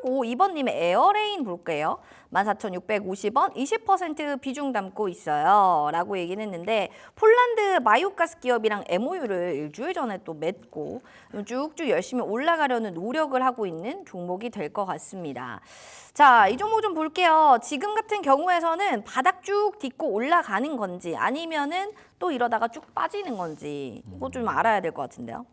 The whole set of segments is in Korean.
그리고 2번님의 에어레인 볼게요. 14,650원 20% 비중 담고 있어요 라고 얘기는 했는데 폴란드 마요가스 기업이랑 MOU를 일주일 전에 또 맺고 쭉쭉 열심히 올라가려는 노력을 하고 있는 종목이 될 것 같습니다. 자, 이 종목 좀 볼게요. 지금 같은 경우에서는 바닥 쭉 딛고 올라가는 건지 아니면은 또 이러다가 쭉 빠지는 건지 이거 좀 알아야 될 것 같은데요.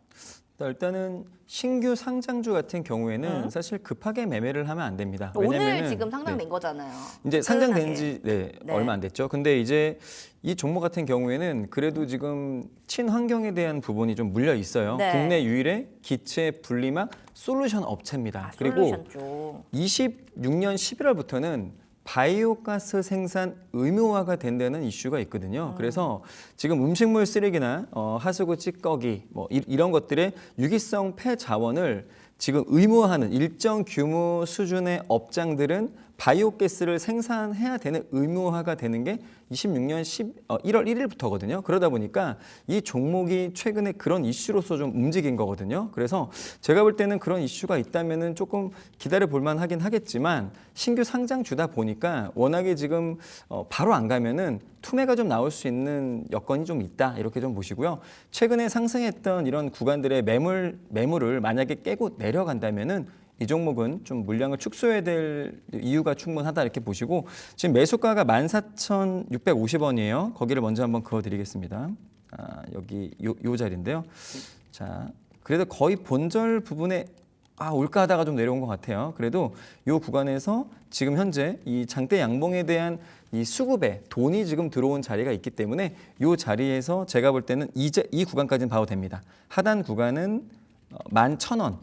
일단은 신규 상장주 같은 경우에는 사실 급하게 매매를 하면 안 됩니다. 오늘 지금 상장된 네. 거잖아요. 이제 상장된 지 네. 얼마 안 됐죠. 근데 이제 이 종목 같은 경우에는 그래도 지금 친환경에 대한 부분이 좀 물려 있어요. 네. 국내 유일의 기체 분리막 솔루션 업체입니다. 그리고 솔루션 쪽. 26년 11월부터는 바이오가스 생산 의무화가 된다는 이슈가 있거든요. 그래서 지금 음식물 쓰레기나 하수구 찌꺼기 뭐 이런 것들의 유기성 폐자원을 지금 의무화하는 일정 규모 수준의 업장들은 바이오가스를 생산해야 되는 의무화가 되는 게 26년 1월 1일부터거든요. 그러다 보니까 이 종목이 최근에 그런 이슈로서 좀 움직인 거거든요. 그래서 제가 볼 때는 그런 이슈가 있다면은 조금 기다려 볼 만하긴 하겠지만 신규 상장주다 보니까 워낙에 지금 바로 안 가면은 투매가 좀 나올 수 있는 여건이 좀 있다. 이렇게 좀 보시고요. 최근에 상승했던 이런 구간들의 매물을 만약에 깨고 내려간다면은 이 종목은 좀 물량을 축소해야 될 이유가 충분하다 이렇게 보시고 지금 매수가가 14,650원이에요. 거기를 먼저 한번 그어드리겠습니다. 여기 요 자리인데요. 자, 그래도 거의 본절 부분에 올까 하다가 좀 내려온 것 같아요. 그래도 이 구간에서 지금 현재 이 장대 양봉에 대한 이 수급에 돈이 지금 들어온 자리가 있기 때문에 이 자리에서 제가 볼 때는 이 구간까지는 봐도 됩니다. 하단 구간은 11,000원.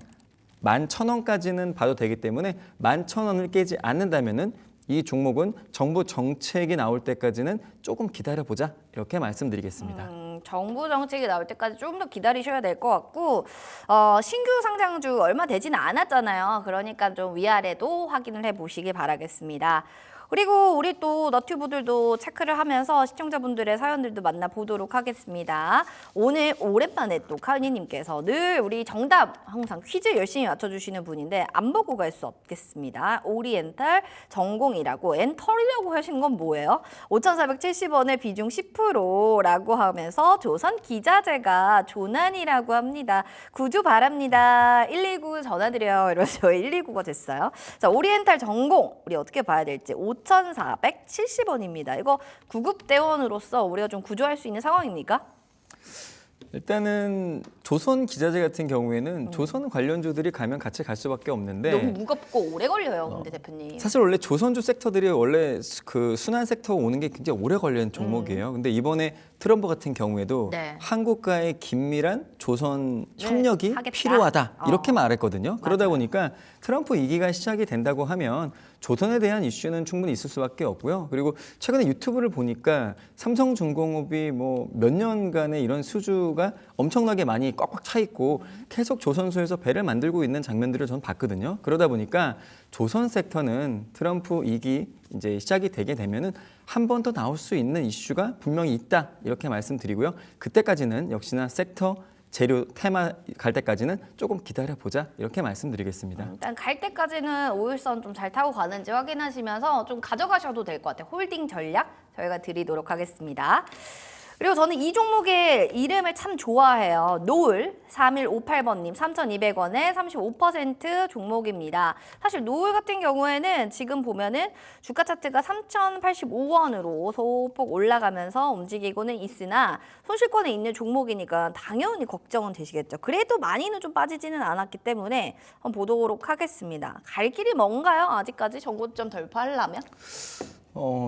11,000원까지는 봐도 되기 때문에 11,000원을 깨지 않는다면은 이 종목은 정부 정책이 나올 때까지는 조금 기다려보자 이렇게 말씀드리겠습니다. 정부 정책이 나올 때까지 좀 더 기다리셔야 될 것 같고 신규 상장주 얼마 되지는 않았잖아요. 그러니까 좀 위아래도 확인을 해보시기 바라겠습니다. 그리고 우리 또 너튜브들도 체크를 하면서 시청자분들의 사연들도 만나보도록 하겠습니다. 오늘 오랜만에 또 카은이님께서 늘 우리 정답 항상 퀴즈 열심히 맞춰주시는 분인데 안 보고 갈 수 없겠습니다. 오리엔탈 전공이라고 엔털이라고 하시는 건 뭐예요? 5,470원에 비중 10%라고 하면서 조선 기자재가 조난이라고 합니다. 구조 바랍니다. 119 전화드려요. 이러면서 119가 됐어요. 자, 오리엔탈 전공 우리 어떻게 봐야 될지 5,470원입니다. 이거 구급대원으로서 우리가 좀 구조할 수 있는 상황입니까? 일단은 조선 기자재 같은 경우에는 조선 관련주들이 가면 같이 갈 수밖에 없는데 너무 무겁고 오래 걸려요, 근데 대표님. 사실 원래 조선주 섹터들이 원래 그 순환 섹터가 오는 게 굉장히 오래 걸리는 종목이에요. 근데 이번에 트럼프 같은 경우에도 네. 한국과의 긴밀한 조선 협력이 하겠다. 필요하다 이렇게 말했거든요. 그러다 맞아요. 보니까 트럼프 2기가 시작이 된다고 하면 조선에 대한 이슈는 충분히 있을 수밖에 없고요. 그리고 최근에 유튜브를 보니까 삼성중공업이 뭐 몇 년간의 이런 수주가 엄청나게 많이 꽉꽉 차 있고 계속 조선소에서 배를 만들고 있는 장면들을 저는 봤거든요. 그러다 보니까 조선 섹터는 트럼프 2기 이제 시작이 되게 되면은 한 번 더 나올 수 있는 이슈가 분명히 있다 이렇게 말씀드리고요. 그때까지는 역시나 섹터 재료 테마 갈 때까지는 조금 기다려보자 이렇게 말씀드리겠습니다. 일단 갈 때까지는 5일선 좀 잘 타고 가는지 확인하시면서 좀 가져가셔도 될 것 같아요. 홀딩 전략 저희가 드리도록 하겠습니다. 그리고 저는 이 종목의 이름을 참 좋아해요. 노을 3158번님 3,200원에 35% 종목입니다. 사실 노을 같은 경우에는 지금 보면은 주가 차트가 3,085원으로 소폭 올라가면서 움직이고는 있으나 손실권에 있는 종목이니까 당연히 걱정은 되시겠죠. 그래도 많이는 좀 빠지지는 않았기 때문에 한번 보도록 하겠습니다. 갈 길이 뭔가요? 아직까지 전고점 돌파하려면?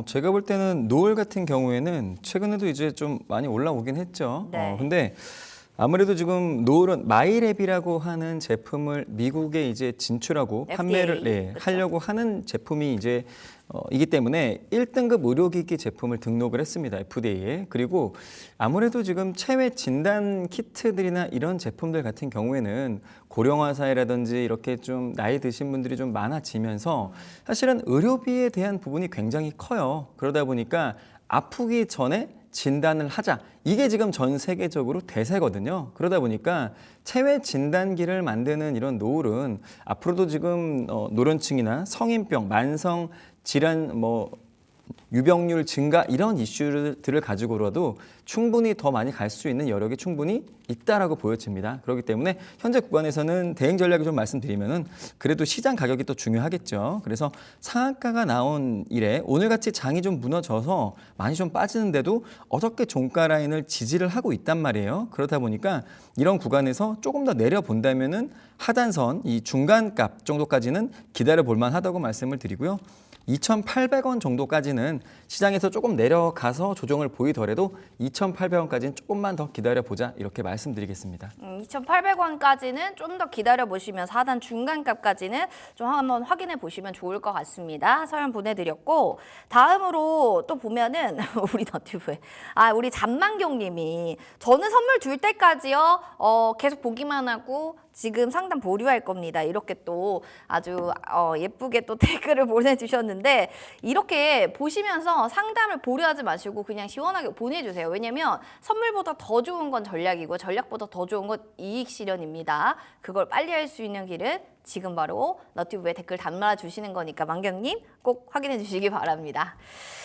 제가 볼 때는 노을 같은 경우에는 최근에도 이제 좀 많이 올라오긴 했죠. 네. 근데 아무래도 지금 노을은 마이랩이라고 하는 제품을 미국에 이제 진출하고 FDA, 판매를 그쵸? 하려고 하는 제품이 이제 이기 때문에 1등급 의료기기 제품을 등록을 했습니다. FDA에. 그리고 아무래도 지금 체외 진단 키트들이나 이런 제품들 같은 경우에는 고령화 사회라든지 이렇게 좀 나이 드신 분들이 좀 많아지면서 사실은 의료비에 대한 부분이 굉장히 커요. 그러다 보니까 아프기 전에 진단을 하자. 이게 지금 전 세계적으로 대세거든요. 그러다 보니까 체외 진단기를 만드는 이런 노을은 앞으로도 지금 노년층이나 성인병, 만성 질환 유병률 증가 이런 이슈들을 가지고라도 충분히 더 많이 갈 수 있는 여력이 충분히 있다라고 보여집니다. 그렇기 때문에 현재 구간에서는 대응 전략을 좀 말씀드리면은 그래도 시장 가격이 또 중요하겠죠. 그래서 상한가가 나온 이래 오늘같이 장이 좀 무너져서 많이 좀 빠지는데도 어저께 종가 라인을 지지를 하고 있단 말이에요. 그렇다 보니까 이런 구간에서 조금 더 내려본다면은 하단선 이 중간값 정도까지는 기다려 볼 만하다고 말씀을 드리고요. 2,800원 정도까지는 시장에서 조금 내려가서 조정을 보이더라도 2,800원까지는 조금만 더 기다려보자 이렇게 말씀드리겠습니다. 2,800원까지는 좀 더 기다려보시면서 하단 중간값까지는 좀 한번 확인해 보시면 좋을 것 같습니다. 사연 보내드렸고 다음으로 또 보면은 우리 너튜브에 우리 잠만경님이 저는 선물 줄 때까지요 계속 보기만 하고 지금 상담 보류할 겁니다. 이렇게 또 아주 예쁘게 또 댓글을 보내주셨는데 이렇게 보시면서 상담을 보류하지 마시고 그냥 시원하게 보내주세요. 왜냐면 선물보다 더 좋은 건 전략이고 전략보다 더 좋은 건 이익 실현입니다. 그걸 빨리 할 수 있는 길은 지금 바로 너튜브에 댓글 달아주시는 거니까 만경님 꼭 확인해 주시기 바랍니다.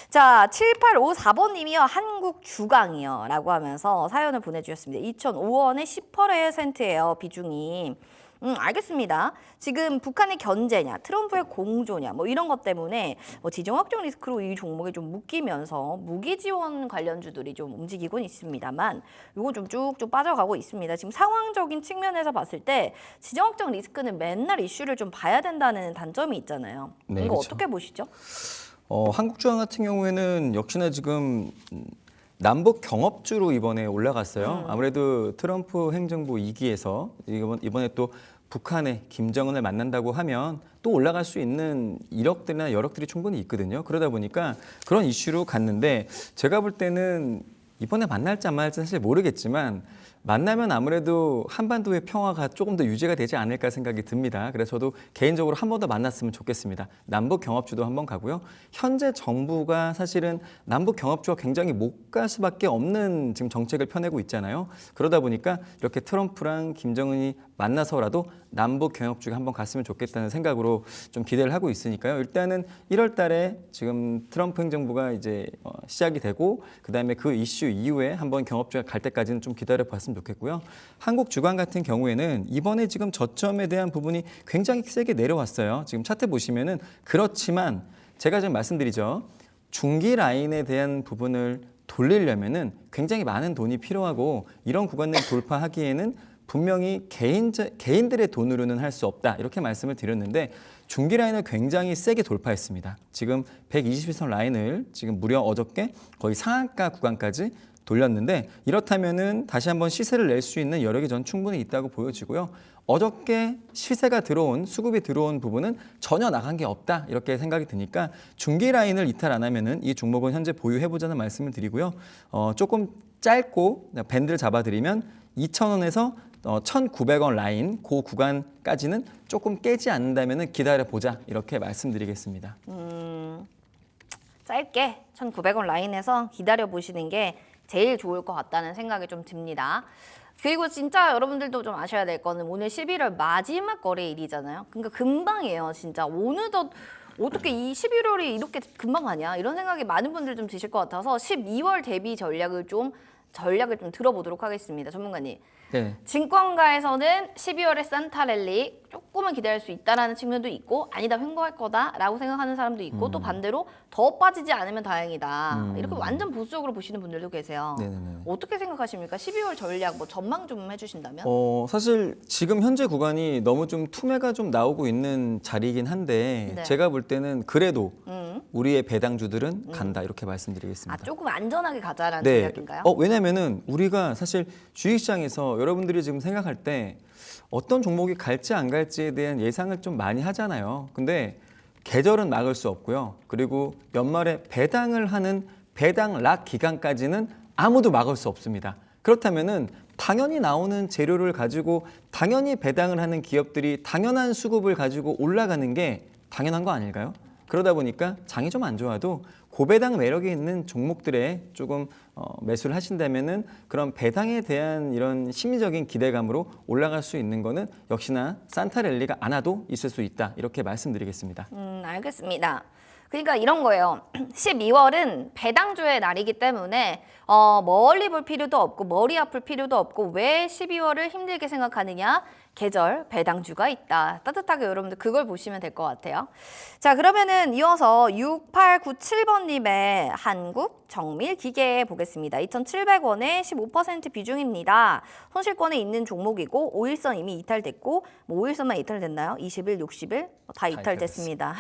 자, 7854번님이요. 한국 주강이요 라고 하면서 사연을 보내주셨습니다. 2005원에 10%예요 비중이. 알겠습니다. 지금 북한의 견제냐, 트럼프의 공조냐, 이런 것 때문에 지정 확정 리스크로 이 종목이 좀 묶이면서 무기 지원 관련주들이 좀 움직이곤 있습니다만, 이거 좀 쭉쭉 빠져가고 있습니다. 지금 상황적인 측면에서 봤을 때 지정 확정 리스크는 맨날 이슈를 좀 봐야 된다는 단점이 있잖아요. 네, 이거 그렇죠. 어떻게 보시죠? 한국주항 같은 경우에는 역시나 지금 남북 경합주로 이번에 올라갔어요. 아무래도 트럼프 행정부 2기에서 이번에 또 북한의 김정은을 만난다고 하면 또 올라갈 수 있는 이력들이나 여력들이 충분히 있거든요. 그러다 보니까 그런 이슈로 갔는데 제가 볼 때는 이번에 만날지 안 만날지 사실 모르겠지만 만나면 아무래도 한반도의 평화가 조금 더 유지가 되지 않을까 생각이 듭니다. 그래서 저도 개인적으로 한 번 더 만났으면 좋겠습니다. 남북 경합주도 한번 가고요. 현재 정부가 사실은 남북 경합주가 굉장히 못 갈 수밖에 없는 지금 정책을 펴내고 있잖아요. 그러다 보니까 이렇게 트럼프랑 김정은이 만나서라도 남북 경합주가 한번 갔으면 좋겠다는 생각으로 좀 기대를 하고 있으니까요. 일단은 1월 달에 지금 트럼프 행정부가 이제 시작이 되고 그다음에 그 이슈 이후에 한번 경합주가 갈 때까지는 좀 기다려 봤으면 좋겠고요. 한국 주간 같은 경우에는 이번에 지금 저점에 대한 부분이 굉장히 세게 내려왔어요. 지금 차트 보시면은 그렇지만 제가 좀 말씀드리죠. 중기 라인에 대한 부분을 돌리려면은 굉장히 많은 돈이 필요하고 이런 구간을 돌파하기에는 분명히 개인들의 돈으로는 할 수 없다 이렇게 말씀을 드렸는데 중기 라인을 굉장히 세게 돌파했습니다. 지금 120일선 라인을 지금 무려 어저께 거의 상한가 구간까지 돌렸는데 이렇다면은 다시 한번 시세를 낼 수 있는 여력이 전 충분히 있다고 보여지고요. 어저께 시세가 들어온 수급이 들어온 부분은 전혀 나간 게 없다 이렇게 생각이 드니까 중기 라인을 이탈 안 하면은 이 종목은 현재 보유해보자는 말씀을 드리고요. 조금 짧고 밴드를 잡아드리면 2,000원에서 1,900원 라인 그 구간까지는 조금 깨지 않는다면은 기다려보자 이렇게 말씀드리겠습니다. 짧게 1,900원 라인에서 기다려 보시는 게 제일 좋을 것 같다는 생각이 좀 듭니다. 그리고 진짜 여러분들도 좀 아셔야 될 거는 오늘 11월 마지막 거래일이잖아요. 그러니까 금방이에요, 진짜. 어느덧 어떻게 이 11월이 이렇게 금방 가냐 이런 생각이 많은 분들 좀 드실 것 같아서 12월 대비 전략을 좀 들어보도록 하겠습니다. 전문가님. 네. 증권가에서는 12월에 산타 랠리 조금은 기다릴 수 있다라는 측면도 있고 아니다 횡보할 거다라고 생각하는 사람도 있고 또 반대로 더 빠지지 않으면 다행이다. 이렇게 완전 보수적으로 보시는 분들도 계세요. 네네네. 어떻게 생각하십니까? 12월 전략 전망 좀 해주신다면? 사실 지금 현재 구간이 너무 좀 투매가 좀 나오고 있는 자리이긴 한데 네. 제가 볼 때는 그래도 우리의 배당주들은 간다 이렇게 말씀드리겠습니다. 조금 안전하게 가자라는 네. 전략인가요? 왜냐면은 우리가 사실 주식시장에서 여러분들이 지금 생각할 때 어떤 종목이 갈지 안 갈지에 대한 예상을 좀 많이 하잖아요. 근데 계절은 막을 수 없고요. 그리고 연말에 배당을 하는 배당락 기간까지는 아무도 막을 수 없습니다. 그렇다면은 당연히 나오는 재료를 가지고 당연히 배당을 하는 기업들이 당연한 수급을 가지고 올라가는 게 당연한 거 아닐까요? 그러다 보니까 장이 좀 안 좋아도 고배당 매력이 있는 종목들에 조금 매수를 하신다면은 그런 배당에 대한 이런 심리적인 기대감으로 올라갈 수 있는 거는 역시나 산타랠리가 안 와도 있을 수 있다. 이렇게 말씀드리겠습니다. 알겠습니다. 그러니까 이런 거예요. 12월은 배당주의 날이기 때문에 멀리 볼 필요도 없고 머리 아플 필요도 없고 왜 12월을 힘들게 생각하느냐? 계절 배당주가 있다. 따뜻하게 여러분들 그걸 보시면 될 것 같아요. 자, 그러면은 이어서 6897번님의 한국 정밀 기계 보겠습니다. 2,700원에 15% 비중입니다. 손실권에 있는 종목이고 5일선 이미 이탈됐고 뭐 5일선만 이탈됐나요? 20일, 60일 다 이탈됐습니다.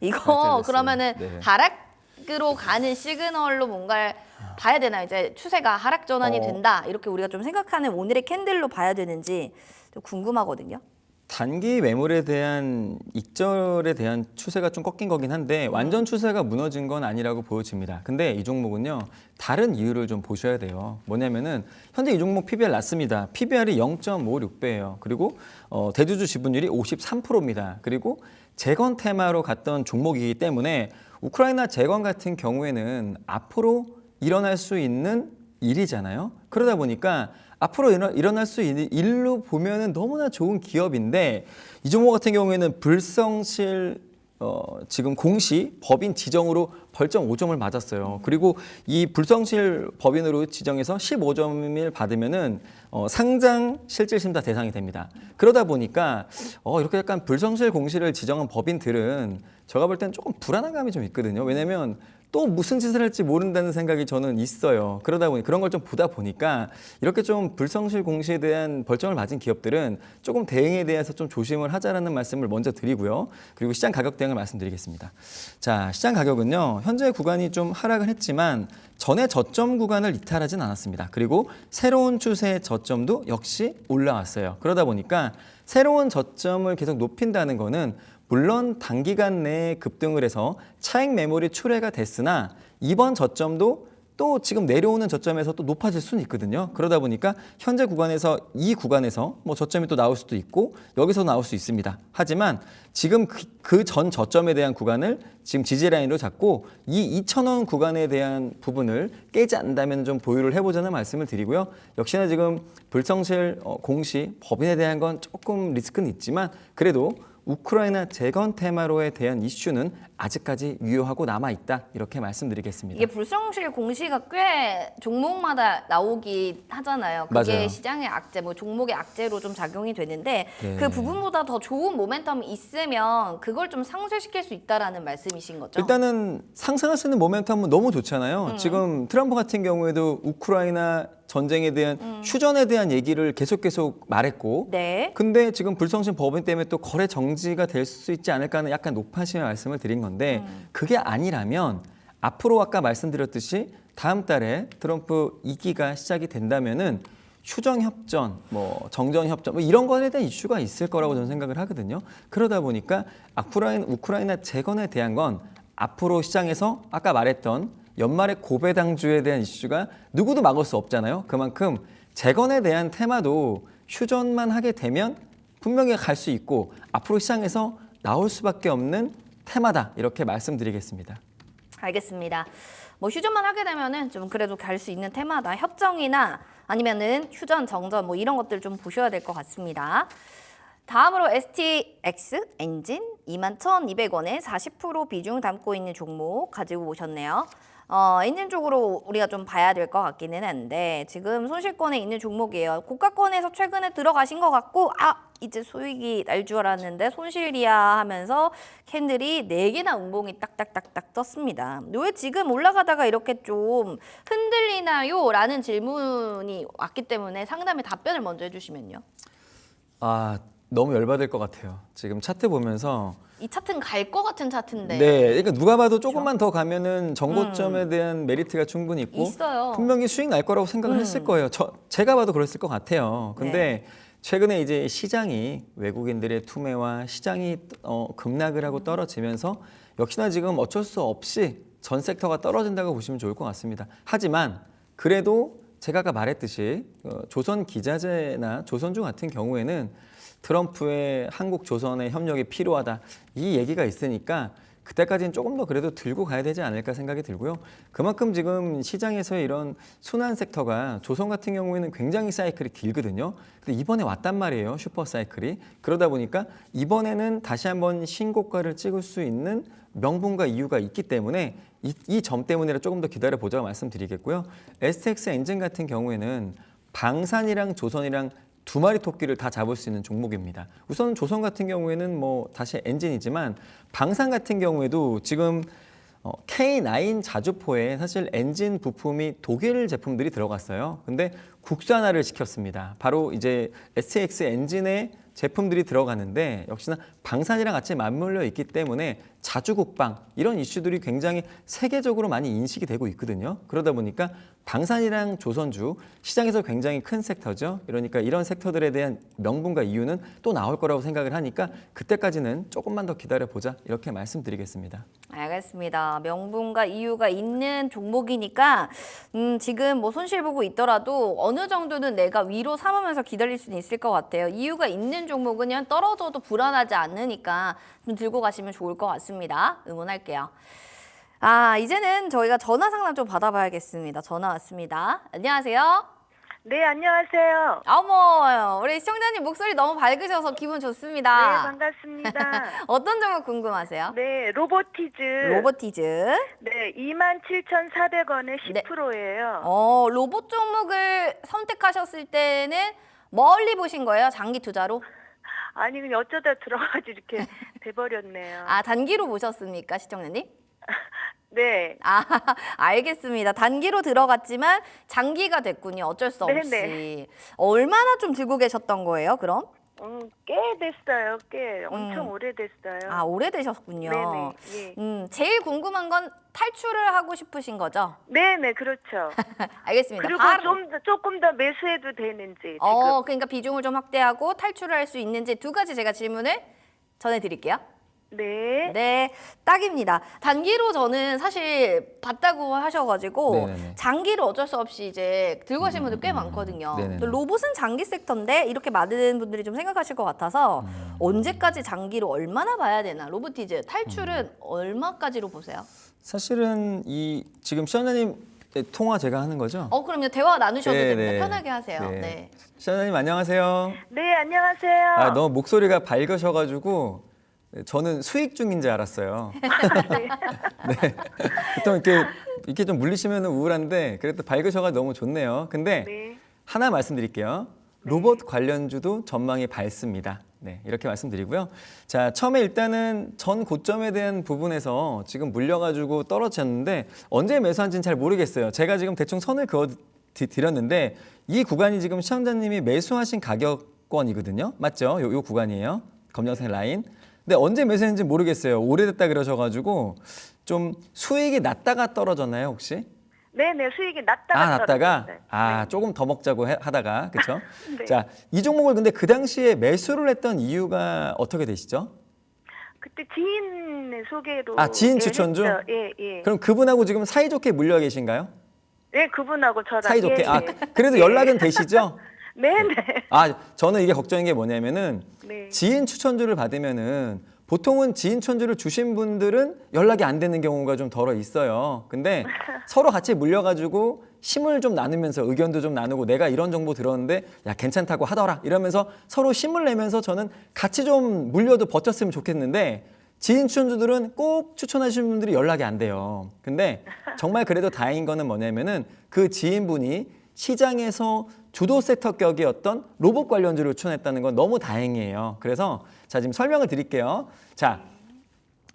이거 이탈됐어요. 그러면은 네. 하락으로 가는 시그널로 뭔가를 봐야 되나? 이제 추세가 하락 전환이 된다. 이렇게 우리가 좀 생각하는 오늘의 캔들로 봐야 되는지 좀 궁금하거든요. 단기 매물에 대한 익절에 대한 추세가 좀 꺾인 거긴 한데 완전 추세가 무너진 건 아니라고 보여집니다. 근데 이 종목은요, 다른 이유를 좀 보셔야 돼요. 뭐냐면은 현재 이 종목 PBR 낮습니다. PBR이 0.56배예요. 그리고 대주주 지분율이 53%입니다. 그리고 재건 테마로 갔던 종목이기 때문에 우크라이나 재건 같은 경우에는 앞으로 일어날 수 있는 일이잖아요. 그러다 보니까 앞으로 일어날 수 있는 일로 보면은 너무나 좋은 기업인데 이 종목 같은 경우에는 불성실 지금 공시 법인 지정으로 벌점 5점을 맞았어요. 그리고 이 불성실 법인으로 지정해서 15점을 받으면은 상장 실질심사 대상이 됩니다. 그러다 보니까 이렇게 약간 불성실 공시를 지정한 법인들은 제가 볼 때는 조금 불안한 감이 좀 있거든요. 왜냐면 또 무슨 짓을 할지 모른다는 생각이 저는 있어요. 그러다 보니 그런 걸 좀 보다 보니까 이렇게 좀 불성실 공시에 대한 벌점을 맞은 기업들은 조금 대응에 대해서 좀 조심을 하자라는 말씀을 먼저 드리고요. 그리고 시장 가격 대응을 말씀드리겠습니다. 자, 시장 가격은요, 현재 구간이 좀 하락을 했지만 전에 저점 구간을 이탈하진 않았습니다. 그리고 새로운 추세의 저점도 역시 올라왔어요. 그러다 보니까 새로운 저점을 계속 높인다는 거는 물론 단기간 내에 급등을 해서 차익 매물이 출회가 됐으나 이번 저점도 또 지금 내려오는 저점에서 또 높아질 수는 있거든요. 그러다 보니까 현재 구간에서 이 구간에서 뭐 저점이 또 나올 수도 있고 여기서 나올 수 있습니다. 하지만 지금 그 전 저점에 대한 구간을 지금 지지라인으로 잡고 이 2,000원 구간에 대한 부분을 깨지 않는다면 좀 보유를 해보자는 말씀을 드리고요. 역시나 지금 불성실 공시 법인에 대한 건 조금 리스크는 있지만 그래도 우크라이나 재건 테마로에 대한 이슈는 아직까지 유효하고 남아있다 이렇게 말씀드리겠습니다. 이게 불성실 공시가 꽤 종목마다 나오긴 하잖아요. 그게 맞아요. 시장의 악재, 뭐 종목의 악재로 좀 작용이 되는데 네. 그 부분보다 더 좋은 모멘텀이 있으면 그걸 좀 상쇄시킬 수 있다라는 말씀이신 거죠? 일단은 상승할 수 있는 모멘텀은 너무 좋잖아요. 지금 트럼프 같은 경우에도 우크라이나 전쟁에 대한 휴전에 대한 얘기를 계속 말했고 네. 근데 지금 불성실 법인 때문에 또 거래 정지가 될 수 있지 않을까 하는 약간 높아심의 말씀을 드린 건데 그게 아니라면 앞으로 아까 말씀드렸듯이 다음 달에 트럼프 2기가 시작이 된다면은 휴전협전, 뭐 정전협전 뭐 이런 것에 대한 이슈가 있을 거라고 저는 생각을 하거든요. 그러다 보니까 우크라이나 재건에 대한 건 앞으로 시장에서 아까 말했던 연말에 고배당주에 대한 이슈가 누구도 막을 수 없잖아요. 그만큼 재건에 대한 테마도 휴전만 하게 되면 분명히 갈 수 있고 앞으로 시장에서 나올 수밖에 없는 테마다 이렇게 말씀드리겠습니다. 알겠습니다. 뭐 휴전만 하게 되면은 좀 그래도 갈 수 있는 테마다 협정이나 아니면은 휴전, 정전 뭐 이런 것들 좀 보셔야 될 것 같습니다. 다음으로 STX 엔진 21,200원에 40% 비중 담고 있는 종목 가지고 오셨네요. 엔진 쪽으로 우리가 좀 봐야 될 것 같기는 한데 지금 손실권에 있는 종목이에요. 고가권에서 최근에 들어가신 것 같고 이제 수익이 날 줄 알았는데 손실이야 하면서 캔들이 4개나 음봉이 딱딱딱딱 떴습니다. 왜 지금 올라가다가 이렇게 좀 흔들리나요? 라는 질문이 왔기 때문에 상담의 답변을 먼저 해주시면요. 너무 열받을 것 같아요. 지금 차트 보면서 이 차트는 갈 것 같은 차트인데. 네, 그러니까 누가 봐도 조금만 더 가면은 정고점에 대한 메리트가 충분히 있고 있어요. 분명히 수익 날 거라고 생각을 했을 거예요. 제가 봐도 그랬을 것 같아요. 근데 최근에 이제 시장이 외국인들의 투매와 시장이 급락을 하고 떨어지면서 역시나 지금 어쩔 수 없이 전 섹터가 떨어진다고 보시면 좋을 것 같습니다. 하지만 그래도 제가 아까 말했듯이 조선 기자재나 조선주 같은 경우에는 트럼프의 한국 조선의 협력이 필요하다 이 얘기가 있으니까 그때까지는 조금 더 그래도 들고 가야 되지 않을까 생각이 들고요. 그만큼 지금 시장에서의 이런 순환 섹터가 조선 같은 경우에는 굉장히 사이클이 길거든요. 근데 이번에 왔단 말이에요. 슈퍼 사이클이. 그러다 보니까 이번에는 다시 한번 신고가를 찍을 수 있는 명분과 이유가 있기 때문에 이 점 때문에 조금 더 기다려보자고 말씀드리겠고요. STX 엔진 같은 경우에는 방산이랑 조선이랑 두 마리 토끼를 다 잡을 수 있는 종목입니다. 우선 조선 같은 경우에는 뭐 다시 엔진이지만 방산 같은 경우에도 지금 K9 자주포에 사실 엔진 부품이 독일 제품들이 들어갔어요. 근데 국산화를 시켰습니다. 바로 이제 STX 엔진에 제품들이 들어가는데 역시나 방산이랑 같이 맞물려 있기 때문에 자주국방 이런 이슈들이 굉장히 세계적으로 많이 인식이 되고 있거든요. 그러다 보니까 방산이랑 조선주 시장에서 굉장히 큰 섹터죠. 그러니까 이런 섹터들에 대한 명분과 이유는 또 나올 거라고 생각을 하니까 그때까지는 조금만 더 기다려보자 이렇게 말씀드리겠습니다. 알겠습니다. 명분과 이유가 있는 종목이니까 지금 뭐 손실 보고 있더라도 어느 정도는 내가 위로 삼으면서 기다릴 수는 있을 것 같아요. 이유가 있는 종목은 그냥 떨어져도 불안하지 않으니까 좀 들고 가시면 좋을 것 같습니다. 응원할게요. 이제는 저희가 전화 상담 좀 받아봐야겠습니다. 전화 왔습니다. 안녕하세요. 네, 안녕하세요. 어머, 우리 시청자님 목소리 너무 밝으셔서 기분 네, 좋습니다. 반갑습니다. 어떤 종목 궁금하세요? 네, 로보티즈. 로보티즈. 네, 27,400원에 네. 10%예요. 로봇 종목을 선택하셨을 때는 멀리 보신 거예요? 장기 투자로? 아니, 그냥 어쩌다 들어가지고 이렇게 돼버렸네요. 단기로 보셨습니까, 시청자님? 네. 알겠습니다. 단기로 들어갔지만 장기가 됐군요. 어쩔 수 없이. 네네. 얼마나 좀 들고 계셨던 거예요, 그럼? 꽤 됐어요. 꽤 엄청 오래됐어요. 오래되셨군요. 네네. 예. 제일 궁금한 건 탈출을 하고 싶으신 거죠? 네네, 그렇죠. 알겠습니다. 그리고 바로. 조금 더 매수해도 되는지. 지금. 그러니까 비중을 좀 확대하고 탈출을 할 수 있는지 두 가지 제가 질문을 전해드릴게요. 네. 네, 딱입니다. 단기로 저는 사실 봤다고 하셔가지고 네네네. 장기로 어쩔 수 없이 이제 들고 가시는 분들 꽤 많거든요. 네네네. 또 로봇은 장기 섹터인데 이렇게 많은 분들이 좀 생각하실 것 같아서 언제까지 장기로 얼마나 봐야 되나? 로보티즈 탈출은 얼마까지로 보세요? 사실은 이 지금 시청자님 통화 제가 하는 거죠? 그럼요. 대화 나누셔도 네, 됩니다. 네. 편하게 하세요. 네. 네. 시청자님 안녕하세요. 네, 안녕하세요. 너무 목소리가 밝으셔가지고 저는 수익 중인 줄 알았어요. 네. 보통 이렇게 좀 물리시면 우울한데 그래도 밝으셔가 너무 좋네요. 근데 네. 하나 말씀드릴게요. 로봇 관련주도 전망이 밝습니다. 네, 이렇게 말씀드리고요. 자, 처음에 일단은 전 고점에 대한 부분에서 지금 물려가지고 떨어졌는데 언제 매수한지는 잘 모르겠어요. 제가 지금 대충 선을 그어 드렸는데 이 구간이 지금 시청자님이 매수하신 가격권이거든요. 맞죠? 요 구간이에요. 검정색 라인. 근데 언제 매수했는지 모르겠어요. 오래됐다 그러셔가지고 좀 수익이 났다가 떨어졌나요, 혹시? 네네, 수익이 났다가 났다가? 떨어졌어요. 조금 더 먹자고 하다가, 그렇죠? 네. 자, 이 종목을 근데 그 당시에 매수를 했던 이유가 어떻게 되시죠? 그때 지인 소개로. 지인 예, 추천주? 했죠. 예, 예. 그럼 그분하고 지금 사이좋게 물려 계신가요? 네, 그분하고 저랑. 사이좋게? 예, 예. 그래도 연락은 되시죠? 네네. 저는 이게 걱정인 게 뭐냐면은 네. 지인 추천주를 받으면은 보통은 지인 추천주를 주신 분들은 연락이 안 되는 경우가 좀 덜어 있어요. 근데 서로 같이 물려가지고 힘을 좀 나누면서 의견도 좀 나누고 내가 이런 정보 들었는데 야 괜찮다고 하더라 이러면서 서로 힘을 내면서 저는 같이 좀 물려도 버텼으면 좋겠는데 지인 추천주들은 꼭 추천하시는 분들이 연락이 안 돼요. 근데 정말 그래도 다행인 거는 뭐냐면은 그 지인분이 시장에서 주도 섹터 격이었던 로봇 관련주를 추천했다는 건 너무 다행이에요. 그래서 자 지금 설명을 드릴게요. 자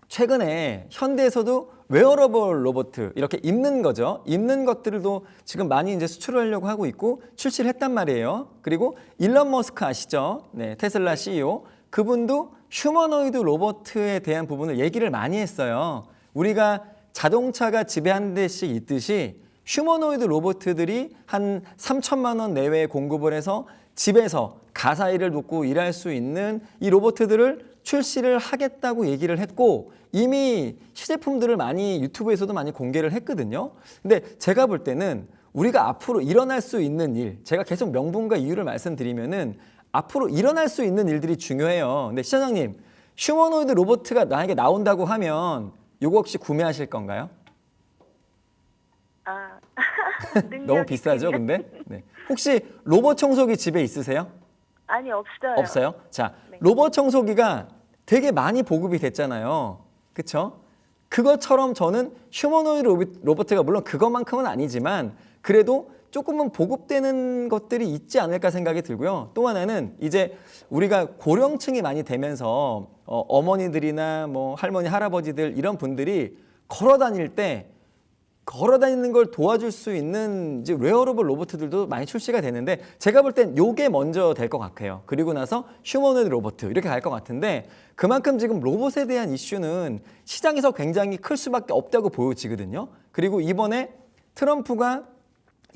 최근에 현대에서도 웨어러블 로봇 이렇게 입는 거죠. 입는 것들도 지금 많이 이제 수출하려고 하고 있고 출시를 했단 말이에요. 그리고 일론 머스크 아시죠? 네, 테슬라 CEO 그분도 휴머노이드 로봇에 대한 부분을 얘기를 많이 했어요. 우리가 자동차가 집에 한 대씩 있듯이 휴머노이드 로봇들이 한 3천만 원 내외에 공급을 해서 집에서 가사 일을 돕고 일할 수 있는 이 로봇들을 출시를 하겠다고 얘기를 했고 이미 시제품들을 많이 유튜브에서도 많이 공개를 했거든요. 근데 제가 볼 때는 우리가 앞으로 일어날 수 있는 일, 제가 계속 명분과 이유를 말씀드리면은 앞으로 일어날 수 있는 일들이 중요해요. 근데 시장님, 휴머노이드 로봇가 만약에 나온다고 하면 요거 혹시 구매하실 건가요? 아, 너무 비싸죠, 근데? 네. 혹시 로봇 청소기 집에 있으세요? 아니, 없어요. 없어요? 자, 네. 로봇 청소기가 되게 많이 보급이 됐잖아요. 그쵸? 그것처럼 저는 휴머노이드 로봇가 물론 그것만큼은 아니지만 그래도 조금은 보급되는 것들이 있지 않을까 생각이 들고요. 또 하나는 이제 우리가 고령층이 많이 되면서 어머니들이나 뭐 할머니, 할아버지들 이런 분들이 걸어 다니는 걸 도와줄 수 있는 이제 웨어러블 로봇들도 많이 출시가 되는데 제가 볼 땐 요게 먼저 될 것 같아요. 그리고 나서 휴머노이드 로봇 이렇게 갈 것 같은데 그만큼 지금 로봇에 대한 이슈는 시장에서 굉장히 클 수밖에 없다고 보여지거든요. 그리고 이번에 트럼프가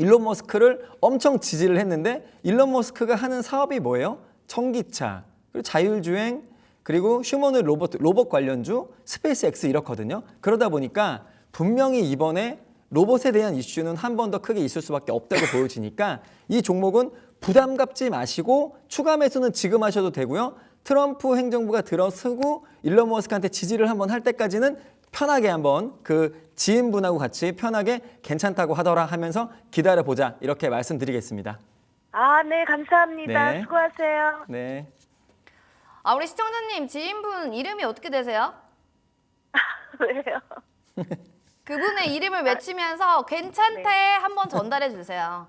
일론 머스크를 엄청 지지를 했는데 일론 머스크가 하는 사업이 뭐예요? 전기차, 그리고 자율주행, 그리고 휴머노이드 로봇 관련주, 스페이스 X 이렇거든요. 그러다 보니까 분명히 이번에 로봇에 대한 이슈는 한 번 더 크게 있을 수밖에 없다고 보여지니까 이 종목은 부담 갖지 마시고 추가 매수는 지금 하셔도 되고요. 트럼프 행정부가 들어서고 일론 머스크한테 지지를 한번 할 때까지는 편하게 한번 그 지인분하고 같이 편하게 괜찮다고 하더라 하면서 기다려보자 이렇게 말씀드리겠습니다. 아, 네, 감사합니다. 네. 수고하세요. 네. 아, 우리 시청자님 지인분 이름이 어떻게 되세요? 왜요? 그분의 이름을 외치면서 괜찮대 한번 전달해 주세요.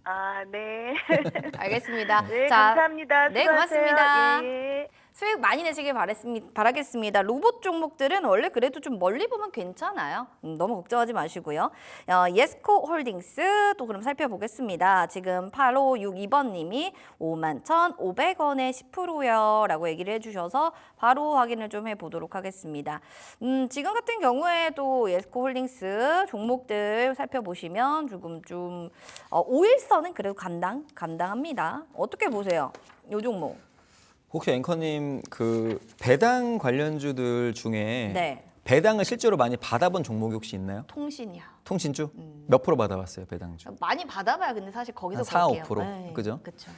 아, 네. 알겠습니다. 네, 자, 감사합니다. 네, 수고하세요. 고맙습니다. 예. 수익 많이 내시길 바라겠습니다. 로봇 종목들은 원래 그래도 좀 멀리 보면 괜찮아요. 너무 걱정하지 마시고요. 예스코 홀딩스 또 그럼 살펴보겠습니다. 지금 8562번님이 51,500원에 10%요 라고 얘기를 해주셔서 바로 확인을 좀 해보도록 하겠습니다. 지금 같은 경우에도 예스코 홀딩스 종목들 살펴보시면 조금 좀 5일선은 그래도 감당합니다. 어떻게 보세요? 요 종목. 혹시 앵커님 그 배당 관련주들 중에 네. 배당을 실제로 많이 받아본 종목이 혹시 있나요? 통신이야. 통신주? 몇 프로 받아봤어요, 배당주? 많이 받아봐야 근데 사실 거기서 한 4, 볼게요. 5%? 네, 그죠? 그렇죠.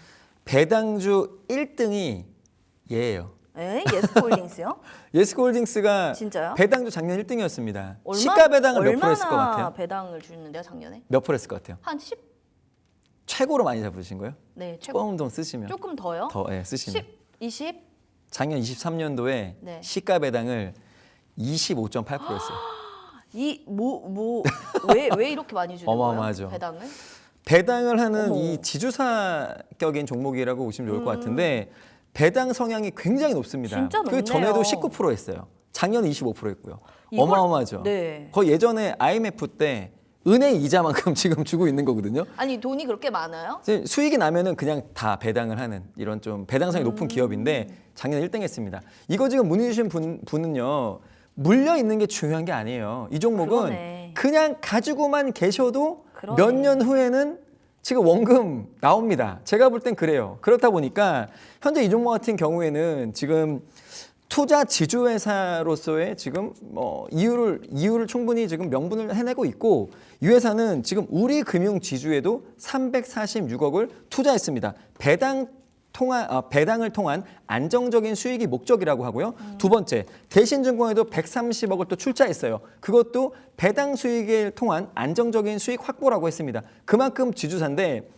배당주 1등이 얘예요. 에? 예스홀딩스요? 예스코홀딩스가 진짜요? 배당주 작년 1등이었습니다. 시가 배당을 몇 프로 했을 것 얼마나 같아요? 배당을 주는데요, 작년에? 몇 프로 했을 것 같아요? 한 10? 최고로 많이 잡으신 거예요? 네, 최고. 조금 더 쓰시면 조금 더요? 더 쓰시면 10, 20? 작년 23년도에 네. 시가 배당을 25.8%였어요. 왜 이렇게 많이 주는 어마어마하죠. 거예요? 배당을? 배당을 하는 어머. 이 지주사격인 종목이라고 보시면 좋을 것 같은데 배당 성향이 굉장히 높습니다. 진짜 높네요. 그 전에도 19% 했어요. 작년에 25% 했고요. 이걸- 어마어마하죠. 네. 거의 예전에 IMF 때 은행 이자만큼 지금 주고 있는 거거든요. 아니 돈이 그렇게 많아요? 이제 수익이 나면은 그냥 다 배당을 하는 이런 좀 배당성이 높은 기업인데 작년에 1등 했습니다. 이거 지금 문의 주신 분은요. 물려 있는 게 중요한 게 아니에요. 이 종목은 그러네. 그냥 가지고만 계셔도 그러네. 몇 년 후에는 지금 원금 나옵니다. 제가 볼 땐 그래요. 그렇다 보니까 현재 이 종목 같은 경우에는 지금 투자 지주회사로서의 지금 이유를 충분히 지금 명분을 해내고 있고 이 회사는 지금 우리 금융 지주에도 346억을 투자했습니다. 배당을 통한 안정적인 수익이 목적이라고 하고요. 두 번째, 대신증권에도 130억을 또 출자했어요. 그것도 배당 수익을 통한 안정적인 수익 확보라고 했습니다. 그만큼 지주사인데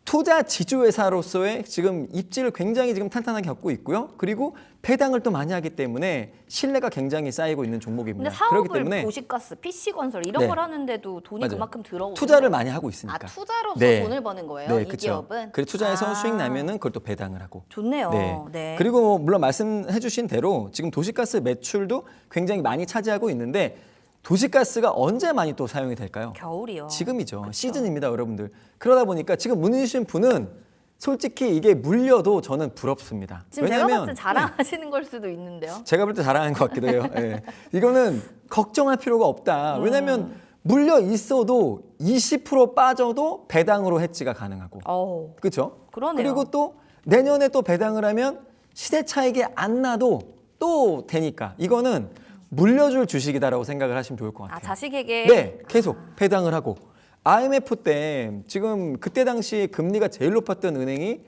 투자 지주회사로서의 지금 입지를 굉장히 지금 탄탄하게 갖고 있고요. 그리고 배당을 또 많이 하기 때문에 신뢰가 굉장히 쌓이고 있는 종목입니다. 근데 사업을 그렇기 때문에 도시가스, PC건설 이런 네. 걸 하는데도 돈이 맞아요. 그만큼 들어오는 투자를 거예요? 많이 하고 있으니까. 아, 투자로서 네. 돈을 버는 거예요? 네, 이 그렇죠. 기업은? 그래 투자해서 아. 수익 나면은 그걸 또 배당을 하고. 좋네요. 네. 네. 그리고 물론 말씀해주신 대로 지금 도시가스 매출도 굉장히 많이 차지하고 있는데 도시가스가 언제 많이 또 사용이 될까요? 겨울이요. 지금이죠. 그쵸. 시즌입니다, 여러분들. 그러다 보니까 지금 문의 주신 분은 솔직히 이게 물려도 저는 부럽습니다. 지금 제가 봤을 때 왜냐면 자랑하시는 걸 수도 있는데요. 제가 볼 때 자랑한 것 같기도 해요. 예. 이거는 걱정할 필요가 없다. 왜냐하면 물려 있어도 20% 빠져도 배당으로 해지가 가능하고, 어우, 그렇죠? 그러네요. 그리고 또 내년에 또 배당을 하면 시세 차익이 안 나도 또 되니까 이거는 물려줄 주식이다라고 생각을 하시면 좋을 것 같아요. 아, 자식에게 네, 계속 배당을 하고 IMF 때 지금 그때 당시 금리가 제일 높았던 은행이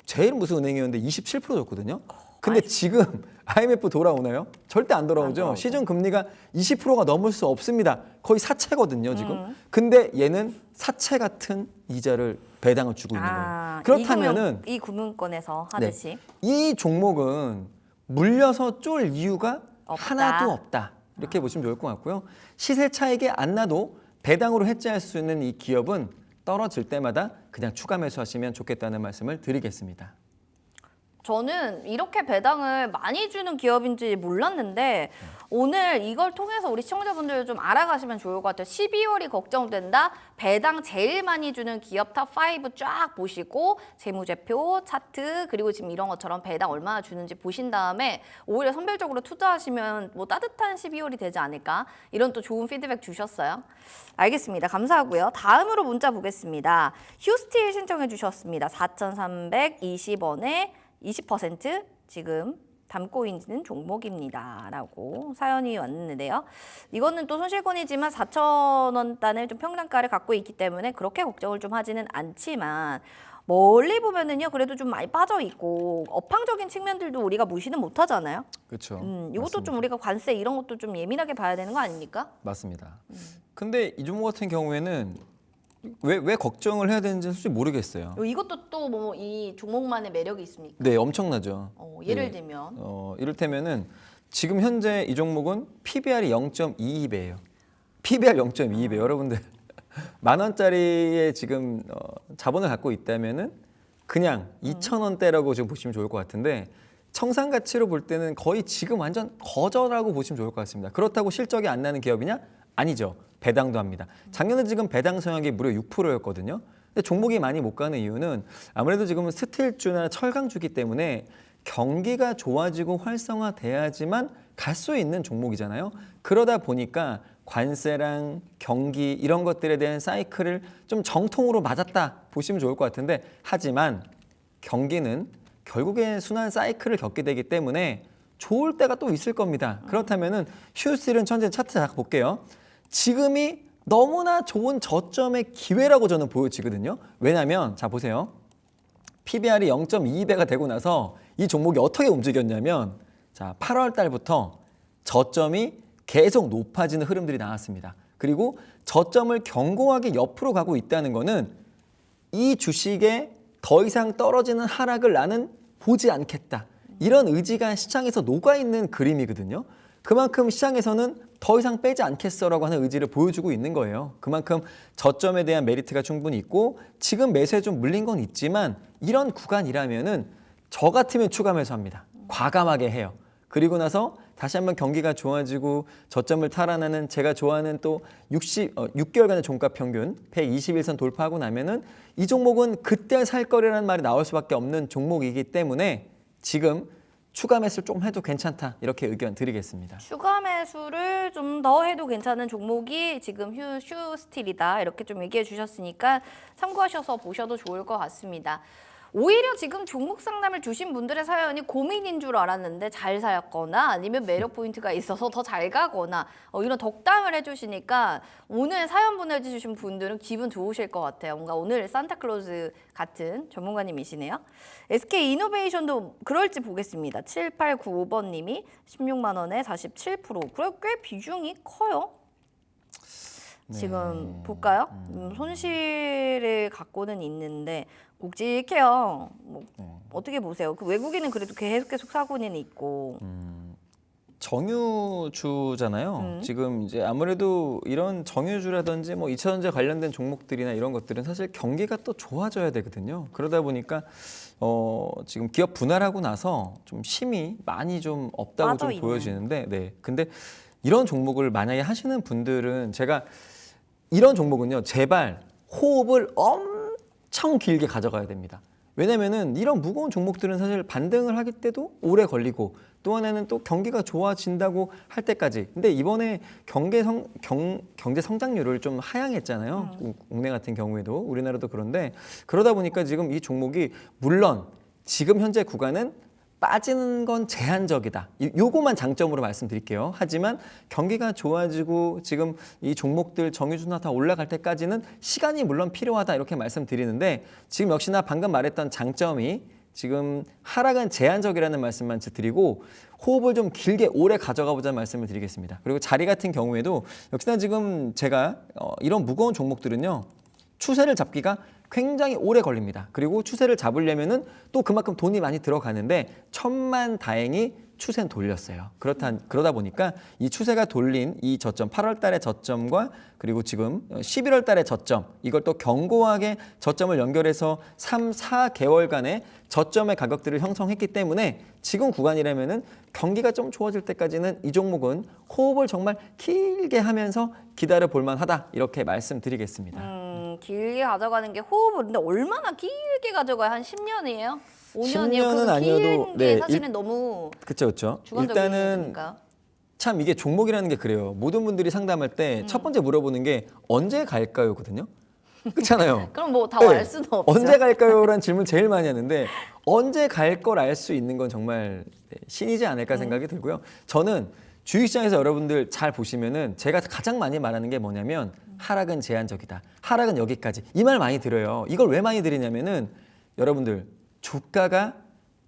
제일 무슨 은행이었는데 27% 줬거든요. 근데 지금 IMF 돌아오나요? 절대 안 돌아오죠. 돌아오죠. 시중 금리가 20%가 넘을 수 없습니다. 거의 사채거든요, 지금. 근데 얘는 사채 같은 이자를 배당을 주고 있는 거예요. 그렇다면은 이 금융권에서 네, 하듯이 이 종목은 물려서 쫄 이유가 없다. 하나도 없다. 이렇게 보시면 좋을 것 같고요. 시세 차익이 안 나도 배당으로 해지할 수 있는 이 기업은 떨어질 때마다 그냥 추가 매수하시면 좋겠다는 말씀을 드리겠습니다. 저는 이렇게 배당을 많이 주는 기업인지 몰랐는데 오늘 이걸 통해서 우리 시청자분들 좀 알아가시면 좋을 것 같아요. 12월이 걱정된다. 배당 제일 많이 주는 기업 탑5 쫙 보시고 재무제표, 차트 그리고 지금 이런 것처럼 배당 얼마나 주는지 보신 다음에 오히려 선별적으로 투자하시면 뭐 따뜻한 12월이 되지 않을까? 이런 또 좋은 피드백 주셨어요. 알겠습니다. 감사하고요. 다음으로 문자 보겠습니다. 휴스틸 신청해 주셨습니다. 4,320원에 20% 지금 담고 있는 종목입니다. 라고 사연이 왔는데요. 이거는 또 손실권이지만 4,000원단의 좀 평단가를 갖고 있기 때문에 그렇게 걱정을 좀 하지는 않지만 멀리 보면은요. 그래도 좀 많이 빠져 있고 업황적인 측면들도 우리가 무시는 못 하잖아요. 그렇죠. 이것도 좀 우리가 관세 이런 것도 좀 예민하게 봐야 되는 거 아닙니까? 맞습니다. 근데 이 종목 같은 경우에는 왜 걱정을 해야 되는지 솔직히 모르겠어요. 이것도 또 뭐 이 종목만의 매력이 있습니까? 네, 엄청나죠. 예를 네. 들면 이를테면은 지금 현재 이 종목은 PBR이 0.22배예요. PBR 0.22배. 여러분들 10,000원짜리에 지금 자본을 갖고 있다면은 그냥 2,000원대라고 지금 보시면 좋을 것 같은데 청산 가치로 볼 때는 거의 지금 완전 거저라고 보시면 좋을 것 같습니다. 그렇다고 실적이 안 나는 기업이냐? 아니죠. 배당도 합니다. 작년에 지금 배당 성향이 무려 6%였거든요. 근데 종목이 많이 못 가는 이유는 아무래도 지금 스틸주나 철강주기 때문에 경기가 좋아지고 활성화돼야지만 갈 수 있는 종목이잖아요. 그러다 보니까 관세랑 경기 이런 것들에 대한 사이클을 좀 정통으로 맞았다 보시면 좋을 것 같은데 하지만 경기는 결국에 순환 사이클을 겪게 되기 때문에 좋을 때가 또 있을 겁니다. 그렇다면은 휴스틸은 천천히 차트 잘 볼게요. 지금이 너무나 좋은 저점의 기회라고 저는 보여지거든요. 왜냐하면 자 보세요. PBR이 0.22배가 되고 나서 이 종목이 어떻게 움직였냐면 자 8월 달부터 저점이 계속 높아지는 흐름들이 나왔습니다. 그리고 저점을 견고하게 옆으로 가고 있다는 거는 이 주식에 더 이상 떨어지는 하락을 나는 보지 않겠다. 이런 의지가 시장에서 녹아있는 그림이거든요. 그만큼 시장에서는 더 이상 빼지 않겠어라고 하는 의지를 보여주고 있는 거예요. 그만큼 저점에 대한 메리트가 충분히 있고 지금 매수에 좀 물린 건 있지만 이런 구간이라면은 저 같으면 추가 매수합니다. 과감하게 해요. 그리고 나서 다시 한번 경기가 좋아지고 저점을 탈환하는 제가 좋아하는 또 6개월간의 종가 평균 121선 돌파하고 나면은 이 종목은 그때 살 거리라는 말이 나올 수밖에 없는 종목이기 때문에 지금 추가 매수 조금 해도 괜찮다 이렇게 의견 드리겠습니다. 추가 매수를 좀 더 해도 괜찮은 종목이 지금 휴스틸이다 이렇게 좀 얘기해 주셨으니까 참고하셔서 보셔도 좋을 것 같습니다. 오히려 지금 종목 상담을 주신 분들의 사연이 고민인 줄 알았는데 잘 사였거나 아니면 매력 포인트가 있어서 더 잘 가거나 이런 덕담을 해주시니까 오늘 사연 보내주신 분들은 기분 좋으실 것 같아요. 뭔가 오늘 산타클로즈 같은 전문가님이시네요. SK이노베이션도 그럴지 보겠습니다. 7895번님이 16만 원에 47%. 그래 꽤 비중이 커요. 지금 볼까요? 손실을 갖고는 있는데 굵직해요. 뭐 어떻게 보세요? 그 외국인은 그래도 계속 사고는 있고. 정유주잖아요. 지금 이제 아무래도 이런 정유주라든지 뭐 2차전지 관련된 종목들이나 이런 것들은 사실 경기가 또 좋아져야 되거든요. 그러다 보니까 지금 기업 분할하고 나서 좀 힘이 많이 좀 없다고 좀 빠져있는. 보여지는데, 네. 근데 이런 종목을 만약에 하시는 분들은 제가 이런 종목은요, 제발 호흡을 엄청 길게 가져가야 됩니다. 왜냐면은 이런 무거운 종목들은 사실 반등을 하기 때도 오래 걸리고 또 하나는 또 경기가 좋아진다고 할 때까지. 근데 이번에 경제 성장률을 좀 하향했잖아요. 국내 같은 경우에도 우리나라도 그런데 그러다 보니까 지금 이 종목이 물론 지금 현재 구간은 빠지는 건 제한적이다. 요거만 장점으로 말씀드릴게요. 하지만 경기가 좋아지고 지금 이 종목들 정유주나 다 올라갈 때까지는 시간이 물론 필요하다 이렇게 말씀드리는데 지금 역시나 방금 말했던 장점이 지금 하락은 제한적이라는 말씀만 드리고 호흡을 좀 길게 오래 가져가 보자는 말씀을 드리겠습니다. 그리고 자리 같은 경우에도 역시나 지금 제가 이런 무거운 종목들은요. 추세를 잡기가 굉장히 오래 걸립니다. 그리고 추세를 잡으려면은 또 그만큼 돈이 많이 들어가는데 천만다행히 추세는 돌렸어요. 그러다 보니까 이 추세가 돌린 이 저점, 8월 달의 저점과 그리고 지금 11월 달의 저점, 이걸 또 견고하게 저점을 연결해서 3, 4개월간의 저점의 가격들을 형성했기 때문에 지금 구간이라면은 경기가 좀 좋아질 때까지는 이 종목은 호흡을 정말 길게 하면서 기다려 볼 만하다. 이렇게 말씀드리겠습니다. 길게 가져가는 게 호흡을 근데 얼마나 길게 가져가요? 한 10년이에요? 5년이요? 10년은 아니어도 긴 게 네, 사실은 너무 그렇죠. 주관적인 일단은 거니까. 참 이게 종목이라는 게 그래요. 모든 분들이 상담할 때 첫 번째 물어보는 게 언제 갈까요?거든요. 그렇잖아요. 그럼 뭐 다 네. 알 수는 없죠. 언제 갈까요?라는 질문 제일 많이 하는데 언제 갈 걸 알 수 있는 건 정말 신이지 않을까 생각이 들고요. 저는 주식시장에서 여러분들 잘 보시면은 제가 가장 많이 말하는 게 뭐냐면 하락은 제한적이다. 하락은 여기까지. 이 말 많이 들어요. 이걸 왜 많이 드리냐면은 여러분들 주가가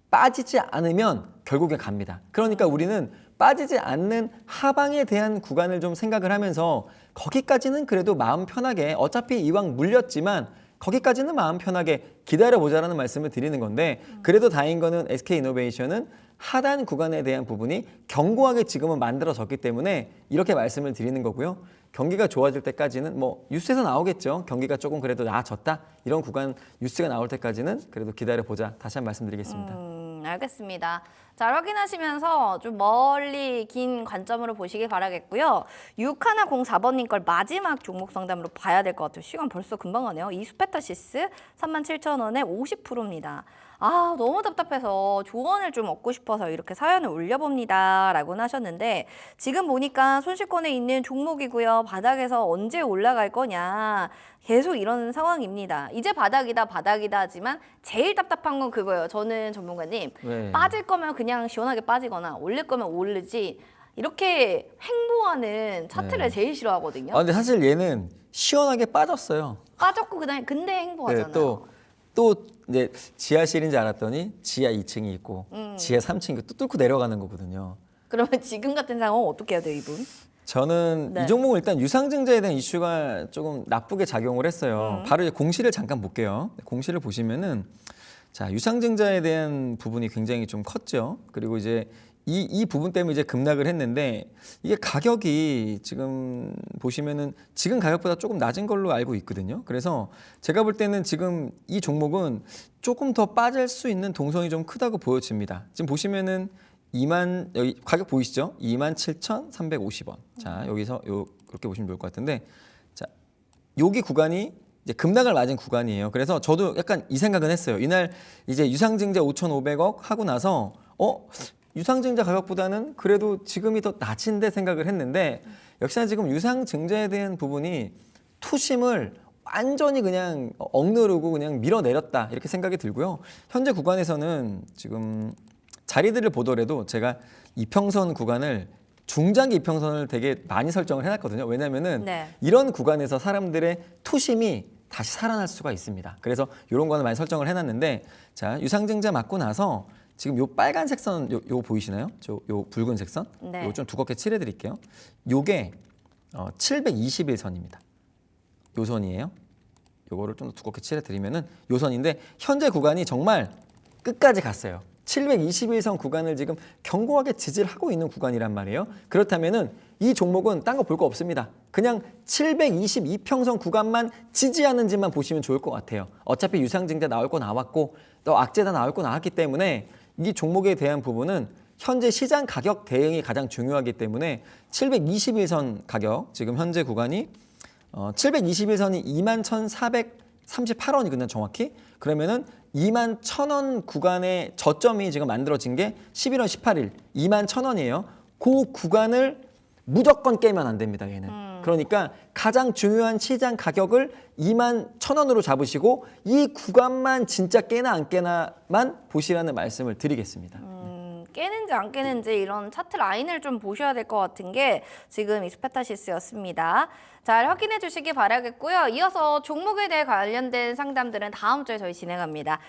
빠지지 않으면 결국에 갑니다. 그러니까 우리는 빠지지 않는 하방에 대한 구간을 좀 생각을 하면서 거기까지는 그래도 마음 편하게 어차피 이왕 물렸지만 거기까지는 마음 편하게 기다려보자라는 말씀을 드리는 건데 그래도 다행인 거는 SK이노베이션은 하단 구간에 대한 부분이 견고하게 지금은 만들어졌기 때문에 이렇게 말씀을 드리는 거고요. 경기가 좋아질 때까지는 뭐 뉴스에서 나오겠죠. 경기가 조금 그래도 나아졌다. 이런 구간 뉴스가 나올 때까지는 그래도 기다려보자. 다시 한 말씀드리겠습니다. 알겠습니다. 잘 확인하시면서 좀 멀리 긴 관점으로 보시길 바라겠고요. 6104번님 걸 마지막 종목 상담으로 봐야 될 것 같아요. 시간 벌써 금방 가네요. 이수페타시스 37,000원에 50%입니다. 아, 너무 답답해서 조언을 좀 얻고 싶어서 이렇게 사연을 올려봅니다. 라고는 하셨는데 지금 보니까 손실권에 있는 종목이고요. 바닥에서 언제 올라갈 거냐. 계속 이런 상황입니다. 이제 바닥이다 하지만 제일 답답한 건 그거예요. 저는 전문가님 네. 빠질 거면 그냥 시원하게 빠지거나 올릴 거면 오르지 이렇게 횡보하는 차트를 네. 제일 싫어하거든요. 근데 사실 얘는 시원하게 빠졌어요. 빠졌고 그다음에 근데 행보하잖아요. 또 이제 지하실인 줄 알았더니 지하 2층이 있고 지하 3층이 또 뚫고 내려가는 거거든요. 그러면 지금 같은 상황은 어떻게 해야 돼요, 이분? 저는 네. 이 종목은 일단 유상증자에 대한 이슈가 조금 나쁘게 작용을 했어요. 바로 이제 공시를 잠깐 볼게요. 공시를 보시면은 자 유상증자에 대한 부분이 굉장히 좀 컸죠. 그리고 이제 이 부분 때문에 이제 급락을 했는데 이게 가격이 지금 보시면은 지금 가격보다 조금 낮은 걸로 알고 있거든요. 그래서 제가 볼 때는 지금 이 종목은 조금 더 빠질 수 있는 동선이 좀 크다고 보여집니다. 지금 보시면은 여기 가격 보이시죠? 27,350원. 자, 여기서 그렇게 보시면 좋을 것 같은데 자, 여기 구간이 이제 급락을 맞은 구간이에요. 그래서 저도 약간 이 생각은 했어요. 이날 이제 유상증자 5,500억 하고 나서 유상증자 가격보다는 그래도 지금이 더 낮은데 생각을 했는데 역시나 지금 유상증자에 대한 부분이 투심을 완전히 그냥 억누르고 그냥 밀어내렸다 이렇게 생각이 들고요. 현재 구간에서는 지금 자리들을 보더라도 제가 이평선 구간을 중장기 이평선을 되게 많이 설정을 해놨거든요. 왜냐면은 네. 이런 구간에서 사람들의 투심이 다시 살아날 수가 있습니다. 그래서 이런 거는 많이 설정을 해놨는데 자 유상증자 맞고 나서 지금 요 빨간색 선 요 보이시나요? 요 붉은색 선? 네. 요 좀 두껍게 칠해드릴게요. 요게 721선입니다. 요 선이에요. 요거를 좀 더 두껍게 칠해드리면은 요 선인데 현재 구간이 정말 끝까지 갔어요. 721선 구간을 지금 견고하게 지지하고 있는 구간이란 말이에요. 그렇다면은 이 종목은 딴 거 볼 거 없습니다. 그냥 722평선 구간만 지지하는지만 보시면 좋을 것 같아요. 어차피 유상증자 나올 거 나왔고 또 악재다 나올 거 나왔기 때문에 이 종목에 대한 부분은 현재 시장 가격 대응이 가장 중요하기 때문에 721선 가격 지금 현재 구간이 721선이 21,438원이거든요. 정확히. 그러면은 21,000원 구간의 저점이 지금 만들어진 게 11월 18일 21,000원이에요. 그 구간을 무조건 깨면 안 됩니다. 얘는. 그러니까 가장 중요한 시장 가격을 21,000원으로 잡으시고 이 구간만 진짜 깨나 안 깨나만 보시라는 말씀을 드리겠습니다. 깨는지 안 깨는지 이런 차트 라인을 좀 보셔야 될 것 같은 게 지금 이스페타시스였습니다. 잘 확인해 주시기 바라겠고요. 이어서 종목에 대해 관련된 상담들은 다음 주에 저희 진행합니다.